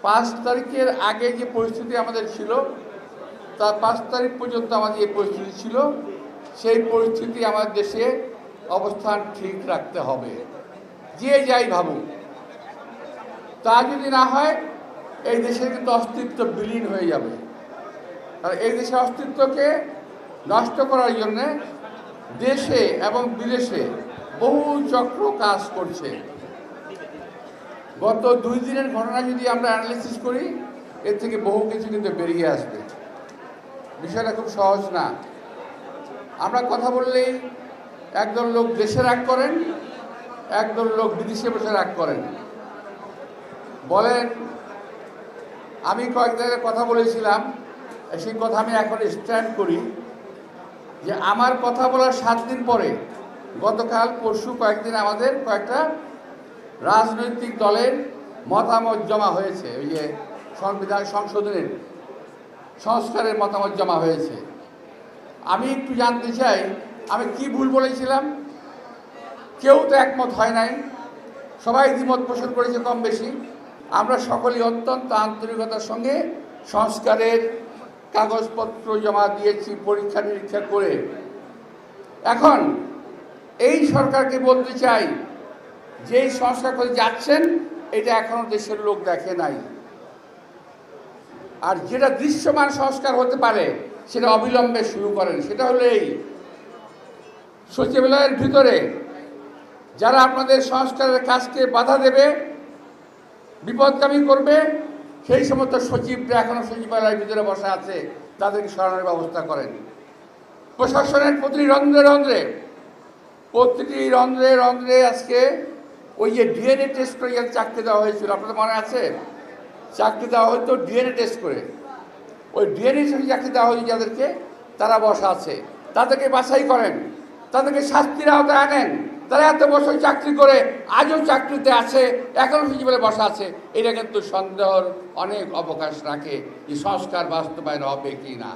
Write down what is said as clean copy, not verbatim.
5 তারিখের আগে যে পরিস্থিতি আমাদের ছিল তার 5 তারিখ পর্যন্ত আমাদের যে পরিস্থিতি ছিল সেই পরিস্থিতি আমাদের দেশে অবস্থান ঠিক রাখতে হবে। যে যাই ভাবুক, তা যদি না হয় এই দেশের কিন্তু অস্তিত্ব বিলীন হয়ে যাবে। আর এই দেশের অস্তিত্বকে নষ্ট করার জন্যে দেশে এবং বিদেশে বহু চক্র কাজ করছে। গত 2 দিনের ঘটনা যদি আমরা অ্যানালিসিস করি, এর থেকে বহু কিছু কিন্তু বেরিয়ে আসবে। বিষয়টা খুব সহজ না। আমরা কথা বললেই একদল লোক দেশে রাগ করেন, একদল লোক বিদেশে বসে রাগ করেন। বলেন, আমি কয়েক জায়গায় কথা বলেছিলাম, সেই কথা আমি এখন স্ট্যান্ড করি, যে আমার কথা বলার 7 দিন পরে গতকাল পরশু কয়েকদিন আমাদের কয়েকটা রাজনৈতিক দলের মতামত জমা হয়েছে। ওই যে সংবিধান সংশোধনের সংস্কারের মতামত জমা হয়েছে। আমি একটু জানতে চাই, আমি কি ভুল বলেছিলাম? কেউ তো একমত হয় নাই, সবাই দ্বিমত পোষণ করেছে কম বেশি। আমরা সকলেই অত্যন্ত আন্তরিকতার সঙ্গে সংস্কারের কাগজপত্র জমা দিয়েছি পরীক্ষা নিরীক্ষা করে। এখন এই সরকারকে বলতে চাই, যেই সংস্কার করে যাচ্ছেন এটা এখনো দেশের লোক দেখে নাই। আর যেটা দৃশ্যমান সংস্কার হতে পারে সেটা অবিলম্বে শুরু করেন। সেটা হলো এই সচিবালয়ের ভিতরে যারা আপনাদের সংস্কারের কাজকে বাধা দেবে, বিপদগামী করবে, সেই সমস্ত সচিবরা এখনো সচিবালয়ের ভিতরে বসা আছে, তাদেরকে সরানোর ব্যবস্থা করেন। প্রশাসনের প্রতিটি রন্ধ্রে রন্ধ্রে আজকে ওই যে ডিএনএ টেস্ট করে যাদের চাকরি দেওয়া হয়েছিল, আপনাদের মনে আছে? চাকরি দেওয়া হয়তো ডিএনএ টেস্ট করে, ওই ডিএনএ চাকরি দেওয়া হয়েছে যাদেরকে, তারা বসা আছে। তাদেরকে বাছাই করেন, তাদেরকে শাস্তির আওতায় আনেন। তারা এত বছর চাকরি করে আজও চাকরিতে আছে, এখনও সচিবালয়ে বসা আছে। এটা কিন্তু সন্দেহর অনেক অবকাশ রাখে যে সংস্কার বাস্তবায়ন হবে কি না।